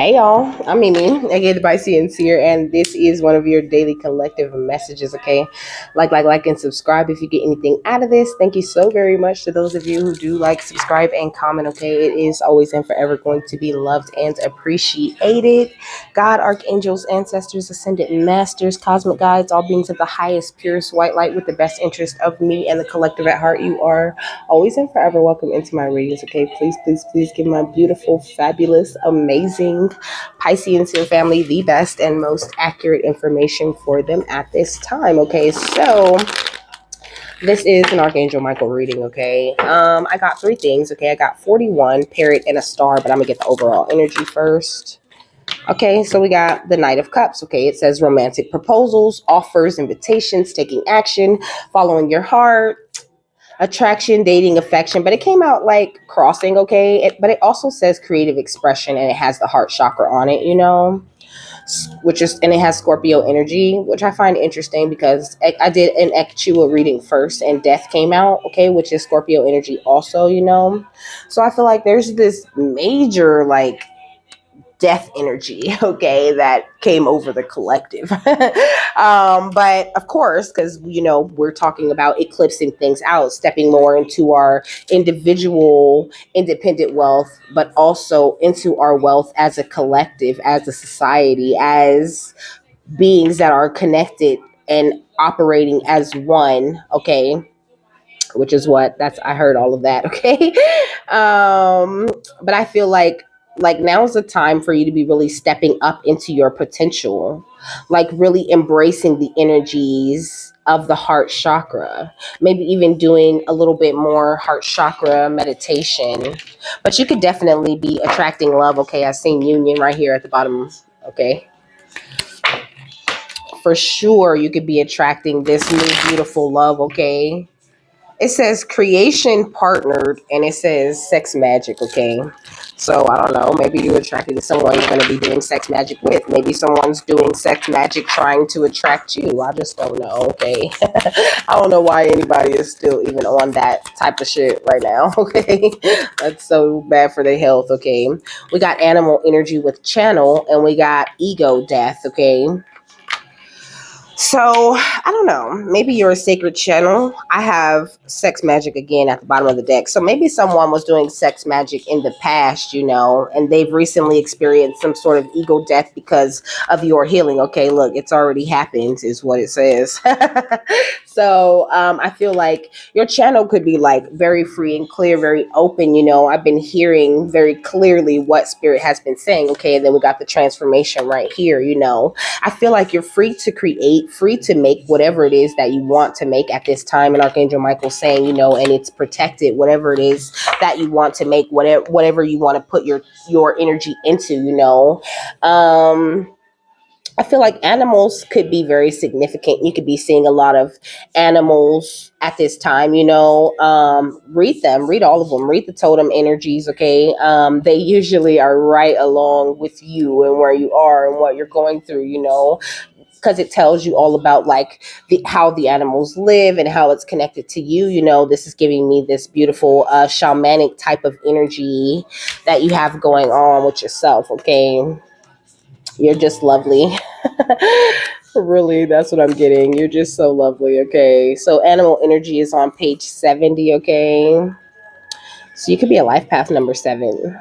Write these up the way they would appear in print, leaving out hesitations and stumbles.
Hey y'all, I'm Mimi, again the Piscean Seer, and this is one of your daily collective messages. Okay, like, and subscribe if you get anything out of this. Thank you so very much to those of you who do like, subscribe, and comment. Okay, it is always and forever going to be loved and appreciated. God, archangels, ancestors, ascended masters, cosmic guides, all beings of the highest, purest white light with the best interest of me and the collective at heart. You are always and forever welcome into my readings. Okay, please give my beautiful, fabulous, amazing Piscean Seer family the best and most accurate information for them at this time. Okay, so this is an Archangel Michael reading. Okay, I got three things. Okay, I got 41, parrot, and a star, but I'm gonna get the overall energy first. Okay, so we got the Knight of Cups. Okay, it says romantic proposals, offers, invitations, taking action, following your heart, attraction, dating, affection, but it came out like crossing. Okay, but it also says creative expression, and it has the heart chakra on it, and it has Scorpio energy, which I find interesting because I did an Echua reading first and death came out, okay, which is Scorpio energy also. So I feel like there's this major like death energy, okay, that came over the collective. But of course, because we're talking about eclipsing things out, stepping more into our individual independent wealth, but also into our wealth as a collective, as a society, as beings that are connected and operating as one. Okay, which is what that's I heard all of that. Okay. But I feel like now's the time for you to be really stepping up into your potential, like really embracing the energies of the heart chakra, maybe even doing a little bit more heart chakra meditation. But you could definitely be attracting love. Okay, I seen union right here at the bottom. Okay, for sure you could be attracting this new beautiful love. Okay, it says creation partnered, and it says sex magic. Okay, so I don't know, maybe you're attracted to someone you're going to be doing sex magic with. Maybe someone's doing sex magic trying to attract you. I just don't know. Okay. I don't know why anybody is still even on that type of shit right now. Okay, that's so bad for their health. Okay, we got animal energy with channel, and we got ego death. Okay, so I don't know. Maybe you're a sacred channel. I have sex magic again at the bottom of the deck. So maybe someone was doing sex magic in the past, and they've recently experienced some sort of ego death because of your healing. Okay, look, it's already happened, is what it says. So I feel like your channel could be like very free and clear, very open. I've been hearing very clearly what spirit has been saying. Okay, and then we got the transformation right here. I feel like you're free to create, free to make whatever it is that you want to make at this time. And Archangel Michael saying, and it's protected, whatever it is that you want to make, whatever you want to put your energy into. I feel like animals could be very significant. You could be seeing a lot of animals at this time. Read all of them, read the totem energies. Okay, they usually are right along with you and where you are and what you're going through. Because it tells you all about like how the animals live and how it's connected to you. This is giving me this beautiful shamanic type of energy that you have going on with yourself. Okay, you're just lovely. Really, that's what I'm getting. You're just so lovely. Okay, so animal energy is on page 70. Okay, so you could be a life path number 7.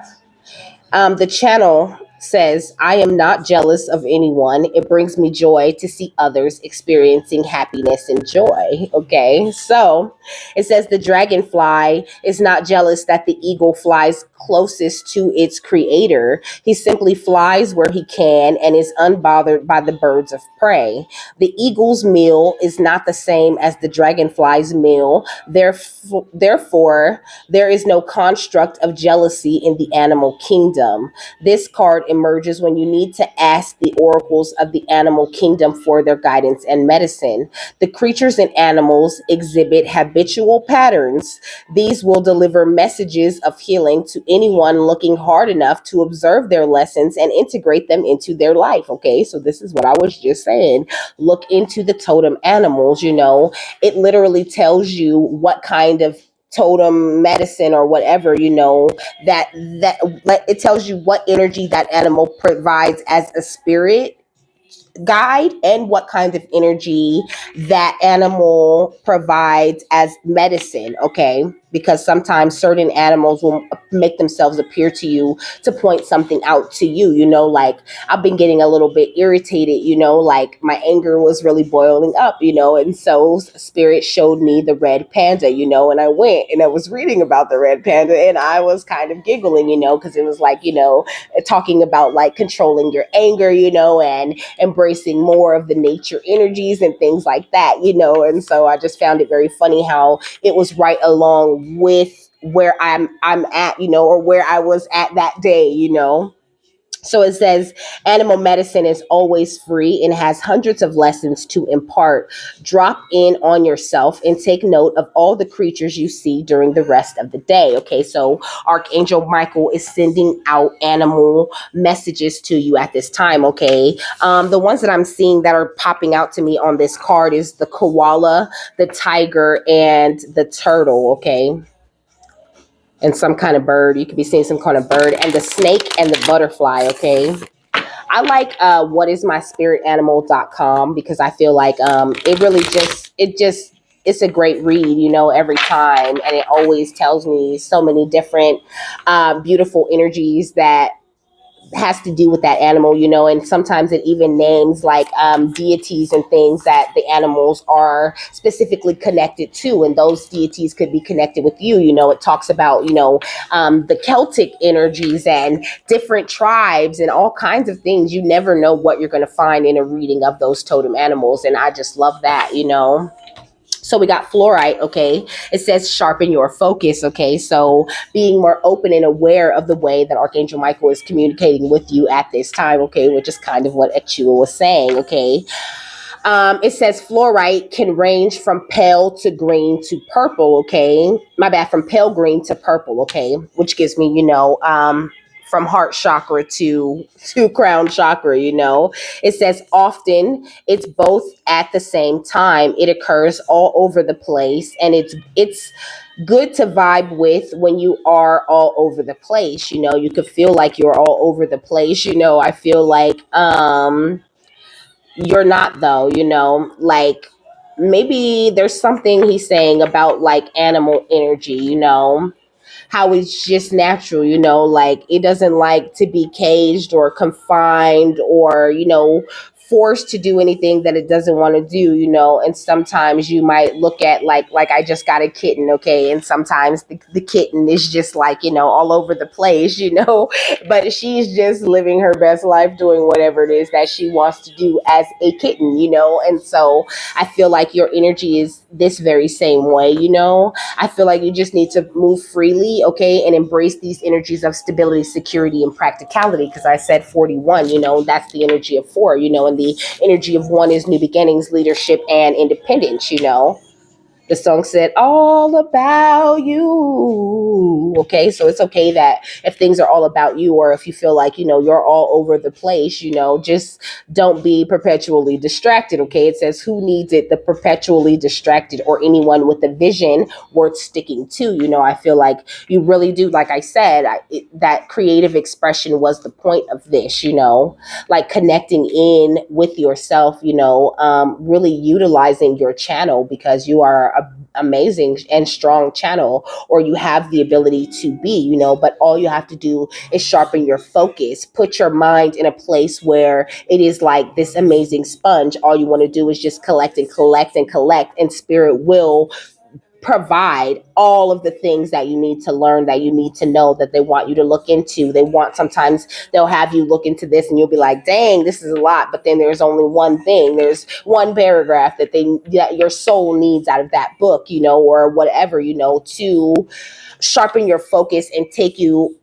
The channel says, I am not jealous of anyone. It brings me joy to see others experiencing happiness and joy. Okay, so it says the dragonfly is not jealous that the eagle flies closest to its creator. He simply flies where he can and is unbothered by the birds of prey. The eagle's meal is not the same as the dragonfly's meal. Therefore, there is no construct of jealousy in the animal kingdom. This card emerges when you need to ask the oracles of the animal kingdom for their guidance and medicine. The creatures and animals exhibit habitual patterns. These will deliver messages of healing to anyone looking hard enough to observe their lessons and integrate them into their life. Okay, so this is what I was just saying. Look into the totem animals. It literally tells you what kind of totem medicine or whatever, that it tells you what energy that animal provides as a spirit guide and what kind of energy that animal provides as medicine, okay? Because sometimes certain animals will make themselves appear to you to point something out to you, like I've been getting a little bit irritated, like my anger was really boiling up, and so spirit showed me the red panda, and I went and I was reading about the red panda and I was kind of giggling, because it was like, talking about like controlling your anger, and embracing more of the nature energies and things like that, and so I just found it very funny how it was right along with where I'm at, or where I was at that day, So it says animal medicine is always free and has hundreds of lessons to impart. Drop in on yourself and take note of all the creatures you see during the rest of the day. Okay, so Archangel Michael is sending out animal messages to you at this time. Okay, the ones that I'm seeing that are popping out to me on this card is the koala, the tiger, and the turtle. Okay, and some kind of bird. You could be seeing some kind of bird, and the snake and the butterfly. Okay. I like whatismyspiritanimal.com because I feel like it really it's a great read, every time, and it always tells me so many different beautiful energies that has to do with that animal, and sometimes it even names like deities and things that the animals are specifically connected to, and those deities could be connected with you. It talks about, the Celtic energies and different tribes and all kinds of things. You never know what you're going to find in a reading of those totem animals, and I just love that. So we got fluorite, okay? It says sharpen your focus, okay? So being more open and aware of the way that Archangel Michael is communicating with you at this time, okay? Which is kind of what Achua was saying, okay? It says fluorite can range from pale to green to purple, okay? My bad, from pale green to purple, okay? Which gives me, from heart chakra to crown chakra, It says often it's both at the same time. It occurs all over the place, and it's good to vibe with when you are all over the place. You could feel like you're all over the place. I feel like you're not though, like maybe there's something he's saying about like animal energy, how it's just natural, like it doesn't like to be caged or confined or, forced to do anything that it doesn't want to do, and sometimes you might look at like I just got a kitten, okay, and sometimes the kitten is just like, all over the place, but she's just living her best life doing whatever it is that she wants to do as a kitten, and so I feel like your energy is this very same way, I feel like you just need to move freely, okay, and embrace these energies of stability, security, and practicality. Because I said 41, that's the energy of 4, and the energy of 1 is new beginnings, leadership, and independence, The song said, all about you. Okay, so it's okay that if things are all about you, or if you feel like, you're all over the place, just don't be perpetually distracted. Okay, it says, who needs it? The perpetually distracted or anyone with a vision worth sticking to. I feel like you really do. Like I said, that creative expression was the point of this, like connecting in with yourself, really utilizing your channel because you are a amazing and strong channel, or you have the ability to be, but all you have to do is sharpen your focus, put your mind in a place where it is like this amazing sponge. All you want to do is just collect and collect and collect, and spirit will provide all of the things that you need to learn, that you need to know, that they want you to look into. Sometimes they'll have you look into this and you'll be like, dang, this is a lot. But then there's only one thing. There's one paragraph that your soul needs out of that book, or whatever, to sharpen your focus and take you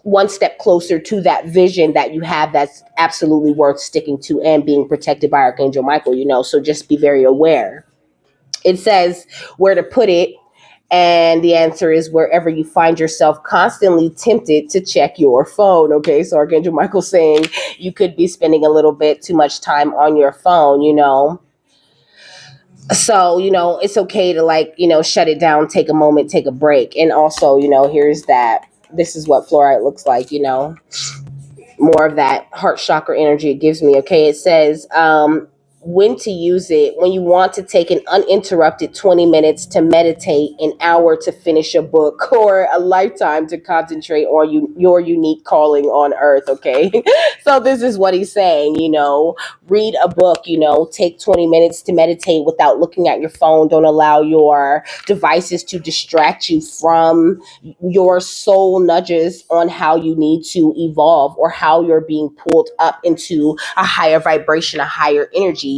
one step closer to that vision that you have that's absolutely worth sticking to and being protected by Archangel Michael, So just be very aware. It says where to put it, and the answer is wherever you find yourself constantly tempted to check your phone. Okay, so Archangel Michael saying you could be spending a little bit too much time on your phone, So, it's okay to, like, shut it down, take a moment, take a break. And also, here's that. This is what fluorite looks like, more of that heart chakra energy it gives me. Okay, it says when to use it: when you want to take an uninterrupted 20 minutes to meditate, an hour to finish a book, or a lifetime to concentrate on your unique calling on earth. Okay, so this is what he's saying. Read a book. Take 20 minutes to meditate without looking at your phone. Don't allow your devices to distract you from your soul nudges on how you need to evolve, or how you're being pulled up into a higher vibration, a higher energy.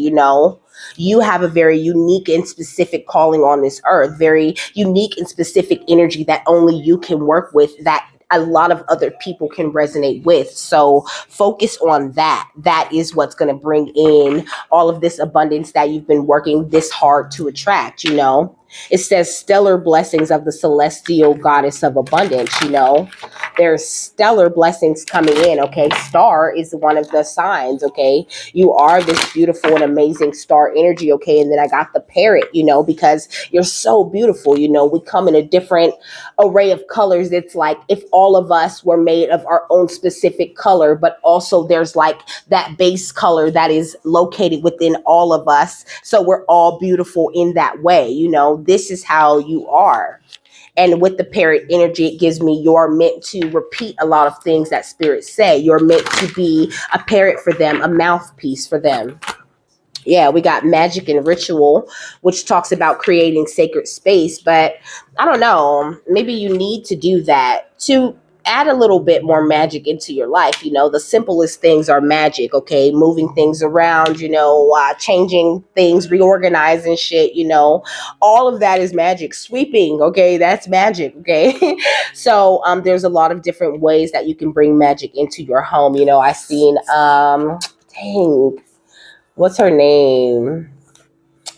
You have a very unique and specific calling on this earth, very unique and specific energy that only you can work with, that a lot of other people can resonate with. So focus on that. That is what's going to bring in all of this abundance that you've been working this hard to attract. It says stellar blessings of the celestial goddess of abundance. There's stellar blessings coming in. Okay, star is one of the signs. Okay, you are this beautiful and amazing star energy. Okay, and then I got the parrot, because you're so beautiful. We come in a different array of colors. It's like if all of us were made of our own specific color, but also there's like that base color that is located within all of us. So we're all beautiful in that way. This is how you are. And with the parrot energy, it gives me you're meant to repeat a lot of things that spirits say. You're meant to be a parrot for them, a mouthpiece for them. Yeah, we got magic and ritual, which talks about creating sacred space. But I don't know, maybe you need to do that to add a little bit more magic into your life. The simplest things are magic. Okay, moving things around, changing things, reorganizing shit. All of that is magic. Sweeping, okay, that's magic. Okay, so there's a lot of different ways that you can bring magic into your home. I seen dang, what's her name?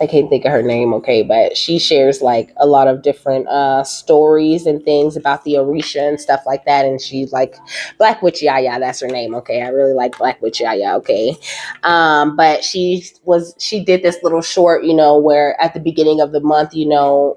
I can't think of her name, okay, but she shares like a lot of different stories and things about the Orisha and stuff like that. And she's like Black Witch Yaya, that's her name, okay. I really like Black Witch Yaya, okay. But she did this little short, where at the beginning of the month,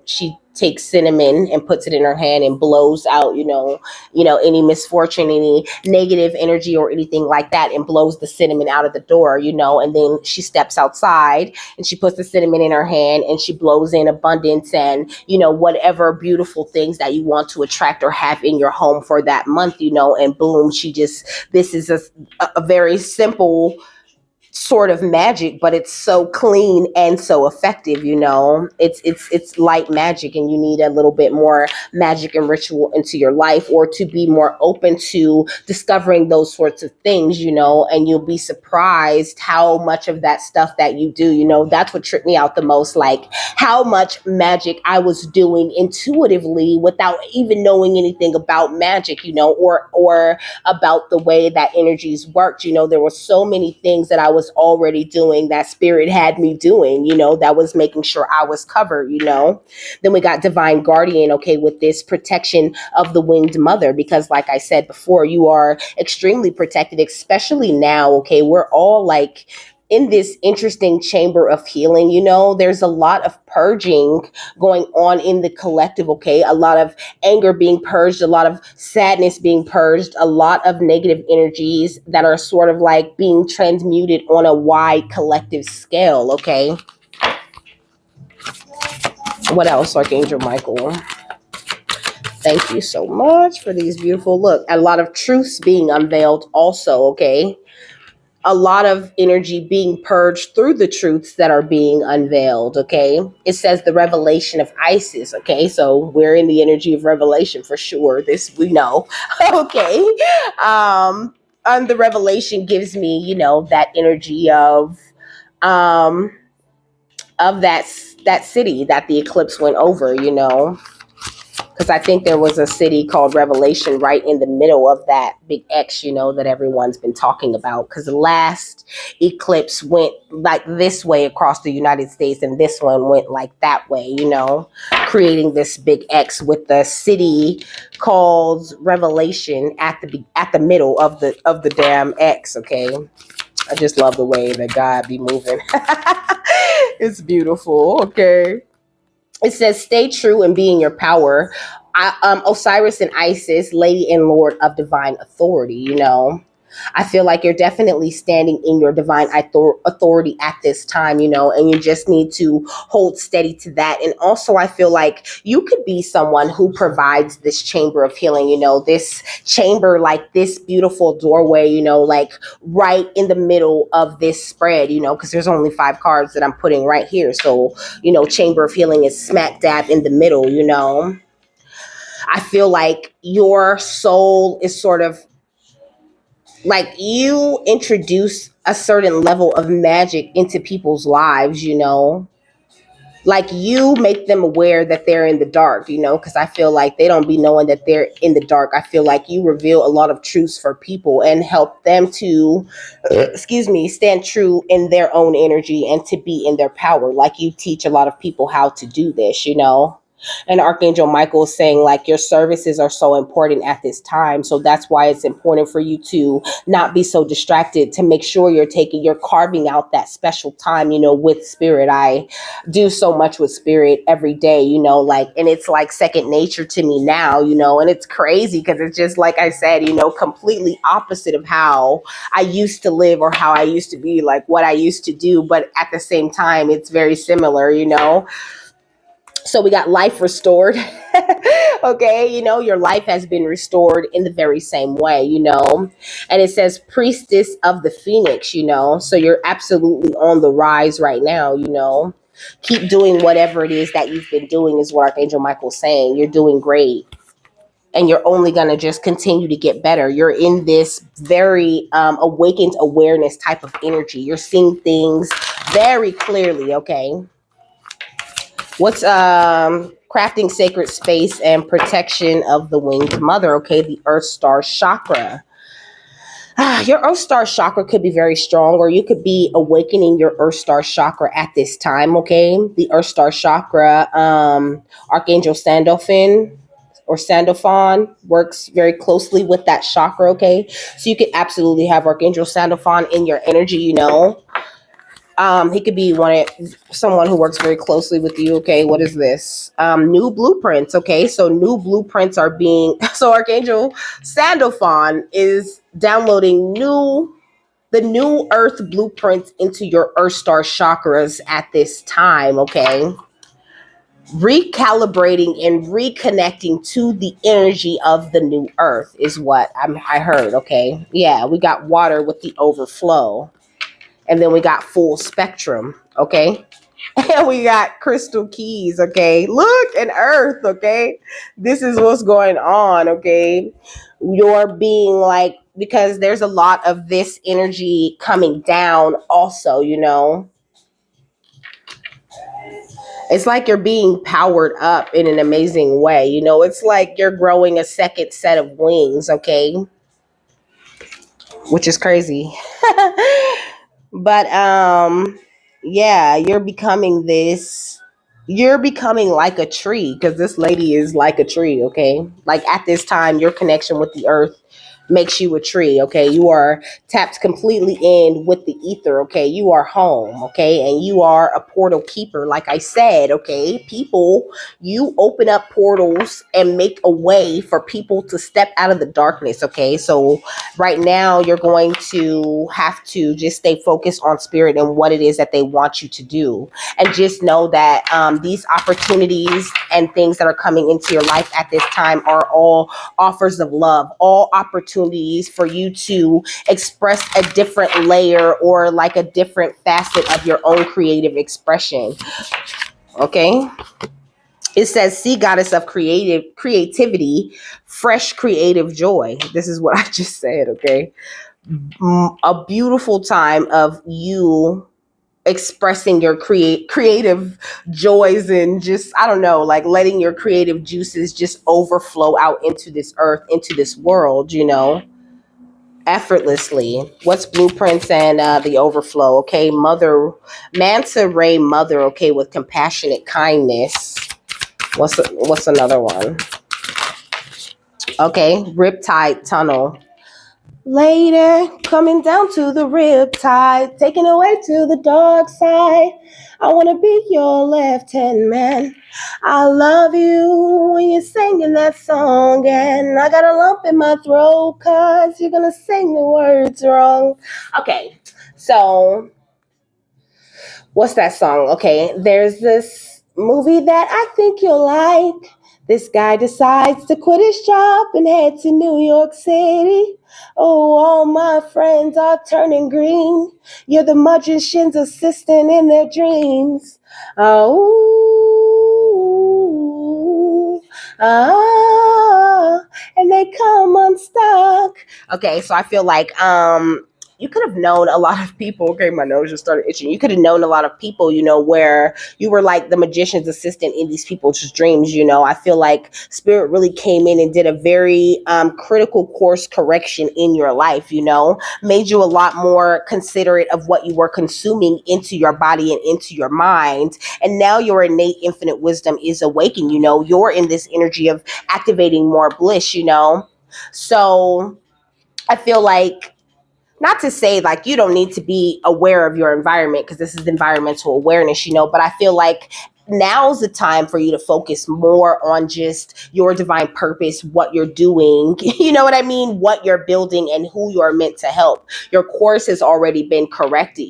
she takes cinnamon and puts it in her hand and blows out, any misfortune, any negative energy or anything like that, and blows the cinnamon out of the door, and then she steps outside and she puts the cinnamon in her hand and she blows in abundance and, whatever beautiful things that you want to attract or have in your home for that month, and boom, this is a very simple sort of magic, but it's so clean and so effective. It's light magic, and you need a little bit more magic and ritual into your life, or to be more open to discovering those sorts of things. And you'll be surprised how much of that stuff that you do. That's what tripped me out the most, like how much magic I was doing intuitively without even knowing anything about magic, or about the way that energies worked. There were so many things that I was already doing that spirit had me doing, that was making sure I was covered. Then we got divine guardian, okay, with this protection of the winged mother, because like I said before, you are extremely protected, especially now. Okay, we're all like in this interesting chamber of healing. There's a lot of purging going on in the collective. Okay, a lot of anger being purged, a lot of sadness being purged, a lot of negative energies that are sort of like being transmuted on a wide collective scale. Okay, what else, Archangel Michael? Thank you so much for these beautiful, look, a lot of truths being unveiled also. Okay, a lot of energy being purged through the truths that are being unveiled. Okay, it says the revelation of Isis. Okay, so we're in the energy of revelation for sure, this we know. Okay, and the revelation gives me, that energy um of that city that the eclipse went over. Because I think there was a city called Revelation right in the middle of that big X, that everyone's been talking about. Because the last eclipse went like this way across the United States, and this one went like that way, creating this big X with the city called Revelation at the middle of the damn X. Okay, I just love the way that God be moving. It's beautiful. Okay. It says, stay true and be in your power. Osiris and Isis, Lady and Lord of Divine Authority, I feel like you're definitely standing in your divine authority at this time, and you just need to hold steady to that. And also, I feel like you could be someone who provides this chamber of healing, this chamber, like this beautiful doorway, like right in the middle of this spread, because there's only 5 cards that I'm putting right here. So, chamber of healing is smack dab in the middle, I feel like your soul is sort of like you introduce a certain level of magic into people's lives, like you make them aware that they're in the dark, because I feel like they don't be knowing that they're in the dark. I feel like you reveal a lot of truths for people and help them to, excuse me, stand true in their own energy and to be in their power. Like you teach a lot of people how to do this, And Archangel Michael is saying like your services are so important at this time. So that's why it's important for you to not be so distracted, to make sure you're carving out that special time, with spirit. I do so much with spirit every day, and it's like second nature to me now, and it's crazy because it's just like I said, completely opposite of how I used to live or how I used to be, like what I used to do. But at the same time, it's very similar, So we got life restored. Okay, your life has been restored in the very same way, And it says priestess of the phoenix, So you're absolutely on the rise right now, Keep doing whatever it is that you've been doing is what Archangel Michael's saying. You're doing great. And you're only going to just continue to get better. You're in this very awakened awareness type of energy. You're seeing things very clearly, okay? What's crafting sacred space and protection of the winged mother? Okay, the Earth Star chakra. Your Earth Star chakra could be very strong, or you could be awakening your Earth Star chakra at this time. Okay, the Earth Star chakra, Archangel Sandalphon or Sandalphon works very closely with that chakra. Okay, so you could absolutely have Archangel Sandalphon in your energy. He could be someone who works very closely with you. Okay, what is this? New blueprints. Okay, so new blueprints are being. So Archangel Sandalphon is downloading the new Earth blueprints into your Earth Star chakras at this time. Okay, recalibrating and reconnecting to the energy of the new Earth is what I heard. Okay, yeah, we got water with the overflow. And then we got full spectrum, okay? And we got crystal keys, okay? Look, and earth, okay? This is what's going on, okay? You're being like, because there's a lot of this energy coming down also, It's like you're being powered up in an amazing way, It's like you're growing a second set of wings, okay? Which is crazy. But yeah, you're becoming like a tree, because this lady is like a tree, okay? Like at this time your connection with the earth makes you a tree, okay? You are tapped completely in with the ether, okay? You are home, okay? And you are a portal keeper, like I said, okay? People, you open up portals and make a way for people to step out of the darkness, okay? So right now you're going to have to just stay focused on spirit and what it is that they want you to do. And just know that these opportunities and things that are coming into your life at this time are all offers of love, all opportunities for you to express a different layer or like a different facet of your own creative expression. Okay. It says, sea goddess of creativity, fresh creative joy. This is what I just said. Okay. A beautiful time of you expressing your creative joys and just, I don't know, like letting your creative juices just overflow out into this earth, into this world, effortlessly. What's blueprints and the overflow? Okay, Manta Ray Mother. Okay, with compassionate kindness. What's another one? Okay, Riptide Tunnel. Later, coming down to the riptide, taken away to the dark side. I wanna be your left hand man. I love you when you're singing that song, and I got a lump in my throat, cause you're gonna sing the words wrong. Okay, so what's that song? Okay, there's this movie that I think you'll like. This guy decides to quit his job and head to New York City. Oh, all my friends are turning green. You're the magician's assistant in their dreams. Oh, and they come unstuck. Okay, so I feel like you could have known a lot of people. Okay, my nose just started itching. You could have known a lot of people, where you were like the magician's assistant in these people's dreams. I feel like spirit really came in and did a very critical course correction in your life, made you a lot more considerate of what you were consuming into your body and into your mind. And now your innate infinite wisdom is awakened. You're in this energy of activating more bliss. So I feel like, not to say like you don't need to be aware of your environment, because this is environmental awareness, but I feel like now's the time for you to focus more on just your divine purpose, what you're doing, you know what I mean, what you're building and who you're meant to help. Your course has already been corrected,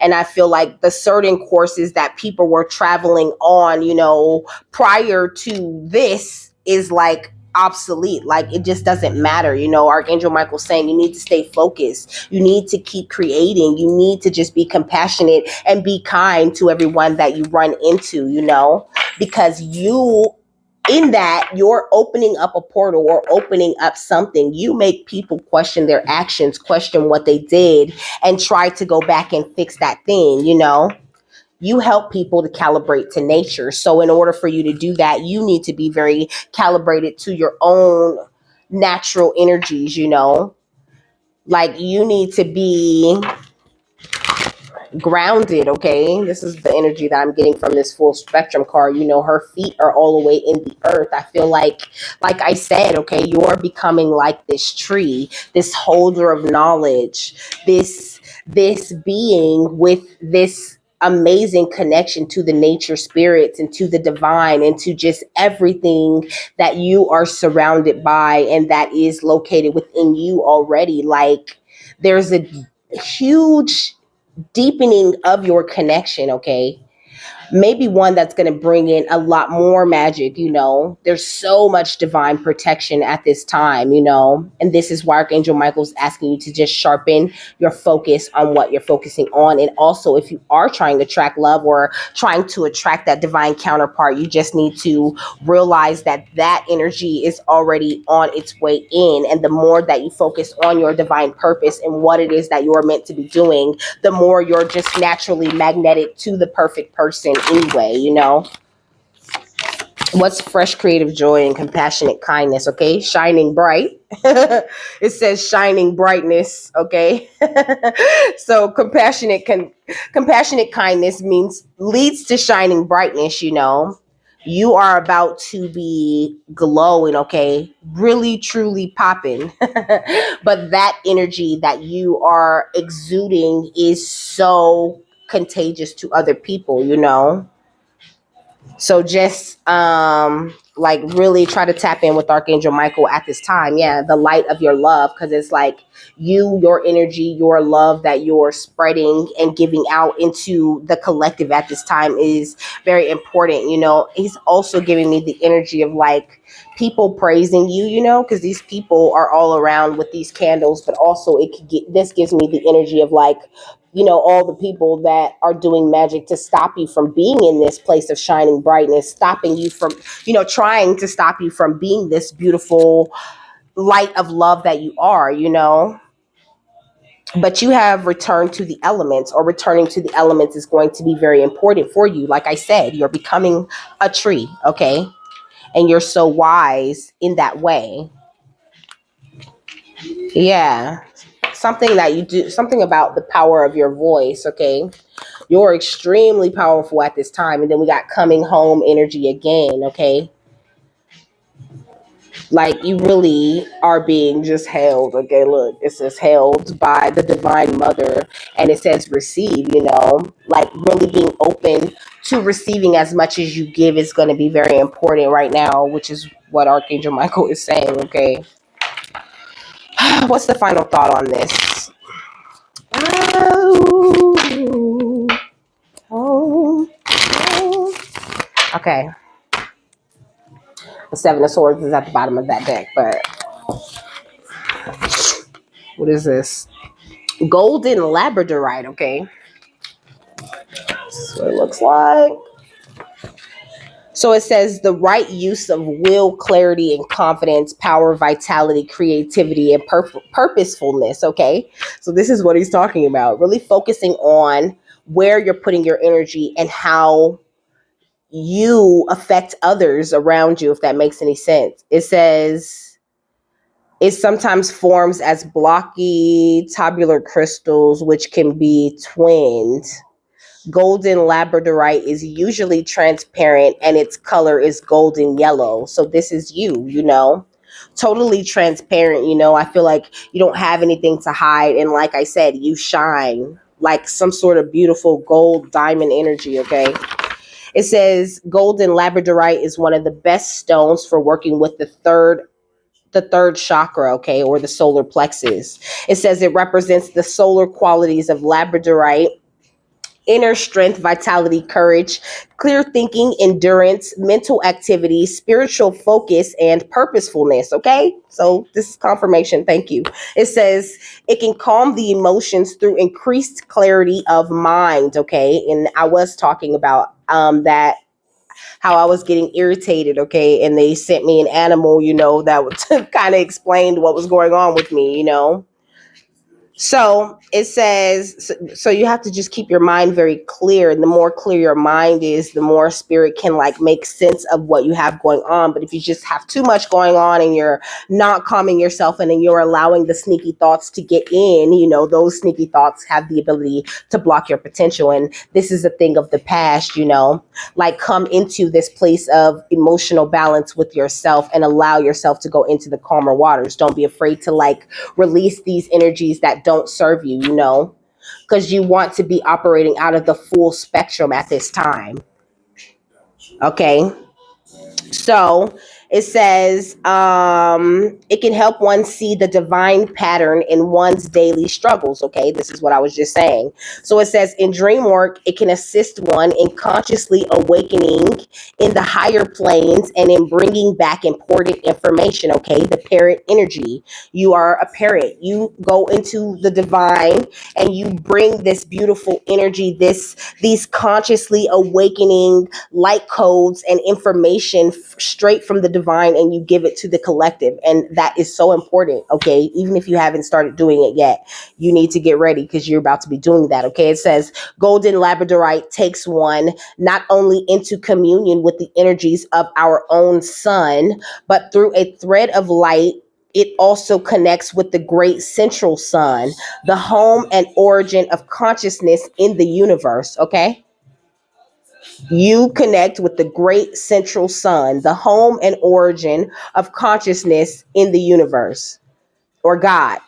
and I feel like the certain courses that people were traveling on, prior to this is like obsolete. Like, it just doesn't matter. Archangel Michael saying you need to stay focused, you need to keep creating, you need to just be compassionate and be kind to everyone that you run into, because in that you're opening up a portal or opening up something. You make people question their actions, question what they did, and try to go back and fix that thing. You help people to calibrate to nature. So in order for you to do that, you need to be very calibrated to your own natural energies. Like, you need to be grounded. Okay, this is the energy that I'm getting from this full spectrum card. Her feet are all the way in the earth. I feel like I said, okay, you're becoming like this tree, this holder of knowledge, this being with this amazing connection to the nature spirits and to the divine and to just everything that you are surrounded by and that is located within you already. Like, there's a huge deepening of your connection. Okay, maybe one that's going to bring in a lot more magic. There's so much divine protection at this time. And this is why Archangel Michael's asking you to just sharpen your focus on what you're focusing on. And also, if you are trying to attract love or trying to attract that divine counterpart, you just need to realize that that energy is already on its way in. And the more that you focus on your divine purpose and what it is that you're meant to be doing, the more you're just naturally magnetic to the perfect person anyway. What's fresh creative joy and compassionate kindness? Okay, shining bright. It says shining brightness. Okay. So compassionate kindness means leads to shining brightness. You are about to be glowing, okay, really truly popping. But that energy that you are exuding is so contagious to other people. So just like really try to tap in with Archangel Michael at this time. Yeah, the light of your love, because it's like your energy, your love that you're spreading and giving out into the collective at this time is very important. He's also giving me the energy of like people praising you, because these people are all around with these candles, but also this gives me the energy of like, all the people that are doing magic to stop you from being in this place of shining brightness, stopping you from, trying to stop you from being this beautiful light of love that you are. But you have returned to the elements, or returning to the elements is going to be very important for you. Like I said, you're becoming a tree, okay? And you're so wise in that way. Yeah. Something that you do, something about the power of your voice, okay? You're extremely powerful at this time. And then we got coming home energy again, okay? Like you really are being just held. Okay, look, it says held by the divine mother, and it says receive, like really being open to receiving as much as you give is going to be very important right now, which is what Archangel Michael is saying. Okay. What's the final thought on this? Oh, oh, oh. Okay. The Seven of Swords is at the bottom of that deck, but what is this? Golden Labradorite, okay? This is what it looks like. So it says the right use of will, clarity, and confidence, power, vitality, creativity, and purposefulness, okay? So this is what he's talking about. Really focusing on where you're putting your energy and how you affect others around you, if that makes any sense. It says it sometimes forms as blocky tabular crystals, which can be twinned. Golden labradorite is usually transparent and its color is golden yellow. So this is you, totally transparent. I feel like you don't have anything to hide. And like I said, you shine like some sort of beautiful gold diamond energy, okay? It says golden labradorite is one of the best stones for working with the third chakra, okay, or the solar plexus. It says it represents the solar qualities of labradorite: inner strength, vitality, courage, clear thinking, endurance, mental activity, spiritual focus, and purposefulness. Okay, so this is confirmation. Thank you. It says it can calm the emotions through increased clarity of mind. Okay, and I was talking about that, how I was getting irritated, okay, and they sent me an animal, that would kind of explained what was going on with me. So it says, so you have to just keep your mind very clear. And the more clear your mind is, the more spirit can like make sense of what you have going on. But if you just have too much going on and you're not calming yourself and then you're allowing the sneaky thoughts to get in, those sneaky thoughts have the ability to block your potential. And this is a thing of the past, like come into this place of emotional balance with yourself and allow yourself to go into the calmer waters. Don't be afraid to like release these energies that don't serve you, because you want to be operating out of the full spectrum at this time. Okay. So it says it can help one see the divine pattern in one's daily struggles. Okay, this is what I was just saying. So it says in dream work, it can assist one in consciously awakening in the higher planes and in bringing back important information. Okay, the parrot energy. You are a parrot. You go into the divine and you bring this beautiful energy, these consciously awakening light codes and information straight from the divine, and you give it to the collective. And that is so important. Okay, even if you haven't started doing it yet, you need to get ready because you're about to be doing that. Okay, it says golden labradorite takes one not only into communion with the energies of our own sun, but through a thread of light it also connects with the great central sun, the home and origin of consciousness in the universe. Okay, you connect with the great central sun, the home and origin of consciousness in the universe, or God.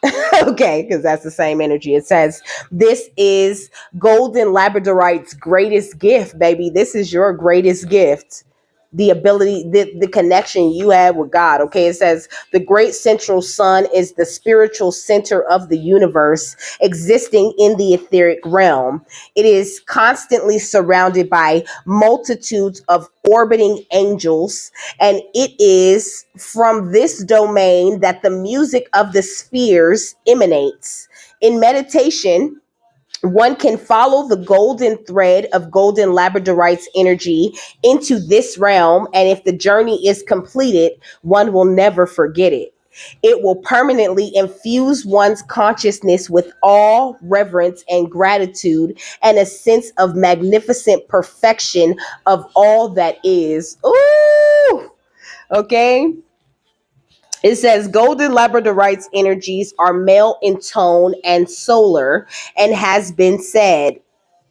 Okay, because that's the same energy. It says this is golden labradorite's greatest gift, baby. This is your greatest gift. The ability, the connection you have with God. Okay, it says the great central sun is the spiritual center of the universe, existing in the etheric realm. It is constantly surrounded by multitudes of orbiting angels, and it is from this domain that the music of the spheres emanates. In meditation, one can follow the golden thread of golden labradorite's energy into this realm, and if the journey is completed, one will never forget it. It will permanently infuse one's consciousness with awe, reverence, and gratitude, and a sense of magnificent perfection of all that is. Ooh, okay. It says golden labradorite's energies are male in tone and solar, and has been said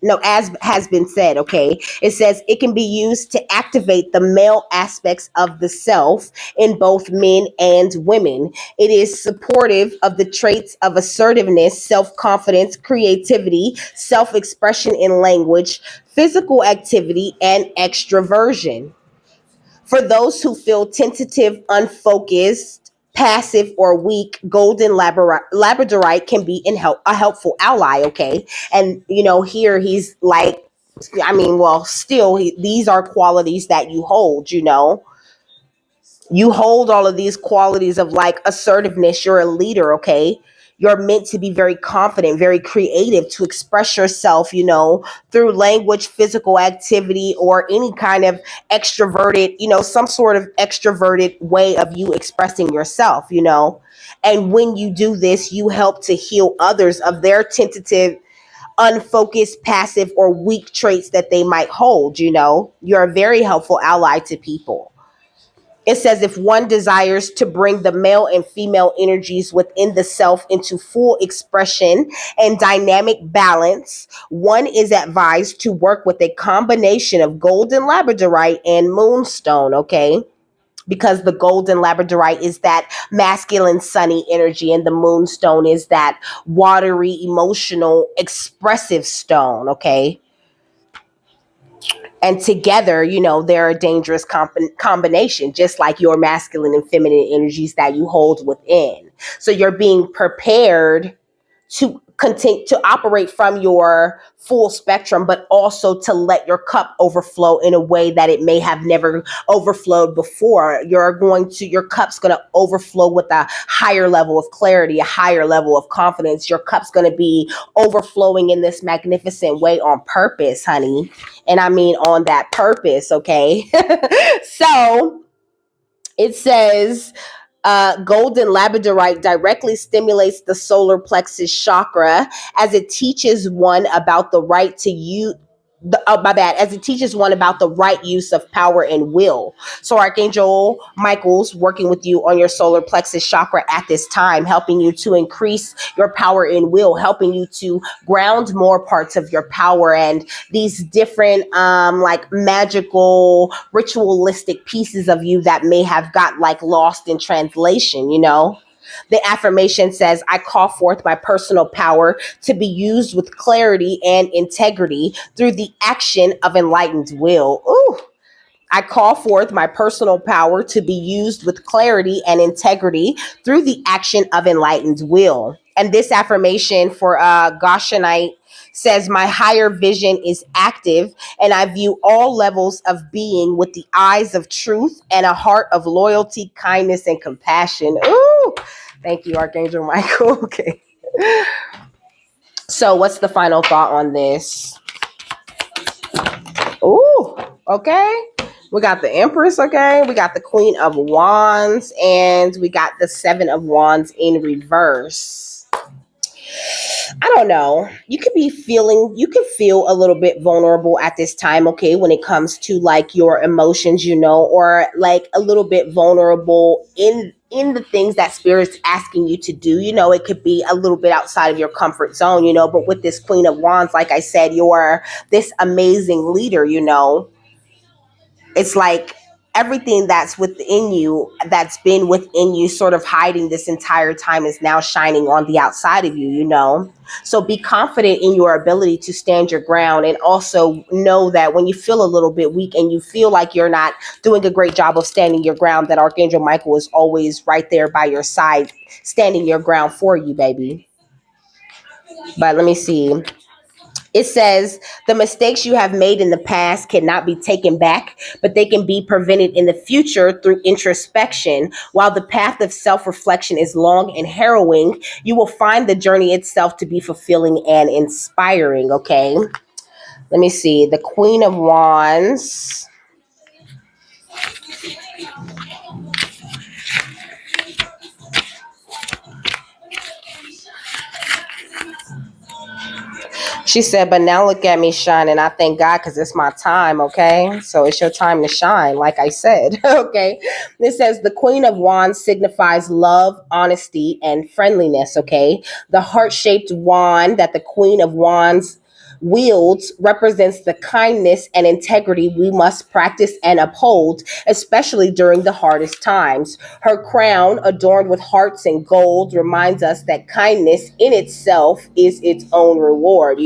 no, as has been said, okay, it says it can be used to activate the male aspects of the self in both men and women. It is supportive of the traits of assertiveness, self-confidence, creativity, self-expression in language, physical activity, and extroversion. For those who feel tentative, unfocused, passive, or weak, golden labradorite can be a helpful ally. Okay, and here he's like, I mean, well, still, these are qualities that you hold. You hold all of these qualities of like assertiveness. You're a leader, okay? You're meant to be very confident, very creative, to express yourself, through language, physical activity, or any kind of extroverted, some sort of extroverted way of you expressing yourself. And when you do this, you help to heal others of their tentative, unfocused, passive, or weak traits that they might hold. You're a very helpful ally to people. It says if one desires to bring the male and female energies within the self into full expression and dynamic balance, one is advised to work with a combination of golden labradorite and moonstone, okay? Because the golden labradorite is that masculine sunny energy, and the moonstone is that watery, emotional, expressive stone, okay? And together, they're a dangerous combination, just like your masculine and feminine energies that you hold within. So you're being prepared to continue to operate from your full spectrum, but also to let your cup overflow in a way that it may have never overflowed before. Your cup's going to overflow with a higher level of clarity, a higher level of confidence. Your cup's going to be overflowing in this magnificent way on purpose, honey. And I mean on that purpose, okay? So it says golden labradorite directly stimulates the solar plexus chakra as it teaches one about the right to use. My bad. As it teaches one about the right use of power and will. So Archangel Michael's working with you on your solar plexus chakra at this time, helping you to increase your power and will, helping you to ground more parts of your power and these different like magical ritualistic pieces of you that may have got like lost in translation. The affirmation says, I call forth my personal power to be used with clarity and integrity through the action of enlightened will. Ooh. I call forth my personal power to be used with clarity and integrity through the action of enlightened will. And this affirmation for Goshenite says, my higher vision is active and I view all levels of being with the eyes of truth and a heart of loyalty, kindness, and compassion. Ooh, thank you, Archangel Michael. Okay. So what's the final thought on this? Ooh, okay. We got the Empress, okay? We got the Queen of Wands, and we got the Seven of Wands in reverse. I don't know. You could feel a little bit vulnerable at this time, okay, when it comes to like your emotions, or like a little bit vulnerable in the things that spirit's asking you to do. It could be a little bit outside of your comfort zone, but with this Queen of Wands, like I said, you're this amazing leader. It's like everything that's been within you sort of hiding this entire time is now shining on the outside of you. So be confident in your ability to stand your ground, and also know that when you feel a little bit weak and you feel like you're not doing a great job of standing your ground, that Archangel Michael is always right there by your side, standing your ground for you, baby. But let me see. It says the mistakes you have made in the past cannot be taken back, but they can be prevented in the future through introspection. While the path of self-reflection is long and harrowing, you will find the journey itself to be fulfilling and inspiring, okay? Let me see. The Queen of Wands. She said, but now look at me shining. I thank God because it's my time, okay? So it's your time to shine, like I said, okay? It says the Queen of Wands signifies love, honesty, and friendliness, okay? The heart-shaped wand that the Queen of Wands wields represents the kindness and integrity we must practice and uphold, especially during the hardest times. Her crown, adorned with hearts and gold, reminds us that kindness in itself is its own reward,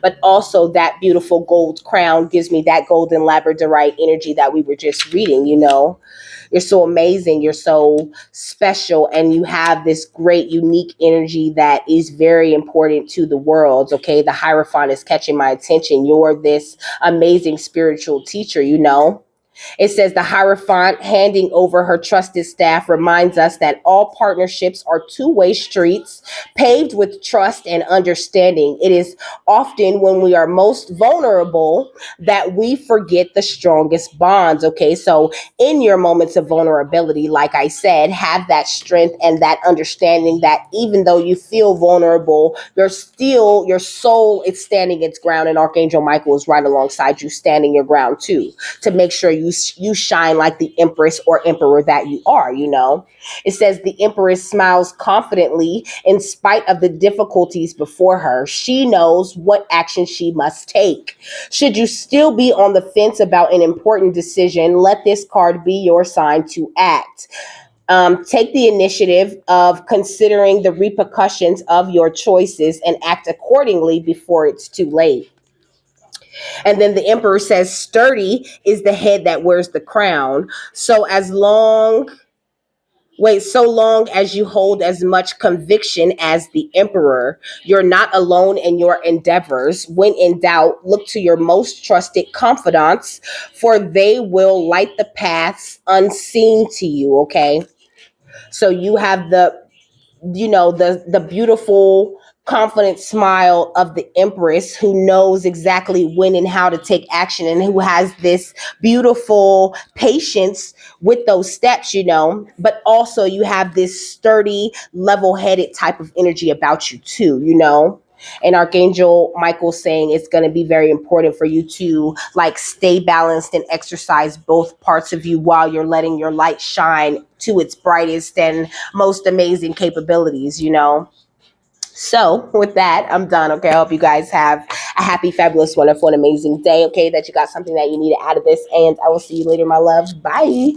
but also that beautiful gold crown gives me that golden labradorite energy that we were just reading. You're so amazing, you're so special, and you have this great unique energy that is very important to the world. Okay, the Hierophant is catching my attention. You're this amazing spiritual teacher. It says the Hierophant, handing over her trusted staff, reminds us that all partnerships are two-way streets paved with trust and understanding. It is often when we are most vulnerable that we forget the strongest bonds. Okay, so in your moments of vulnerability, like I said, have that strength and that understanding that even though you feel vulnerable, your soul is standing its ground, and Archangel Michael is right alongside you, standing your ground too, to make sure you shine like the empress or emperor that you are. It says the empress smiles confidently in spite of the difficulties before her. She knows what action she must take. Should you still be on the fence about an important decision, let this card be your sign to act. Take the initiative of considering the repercussions of your choices and act accordingly before it's too late. And then the emperor says, sturdy is the head that wears the crown. So long as you hold as much conviction as the emperor, you're not alone in your endeavors. When in doubt, look to your most trusted confidants, for they will light the paths unseen to you. Okay. So you have the beautiful confident smile of the empress, who knows exactly when and how to take action, and who has this beautiful patience with those steps. But also you have this sturdy, level-headed type of energy about you too. And Archangel Michael saying it's going to be very important for you to like stay balanced and exercise both parts of you while you're letting your light shine to its brightest and most amazing capabilities. So with that, I'm done. Okay, I hope you guys have a happy, fabulous, wonderful, and amazing day. Okay, that you got something that you need out of this, and I will see you later, my loves. Bye.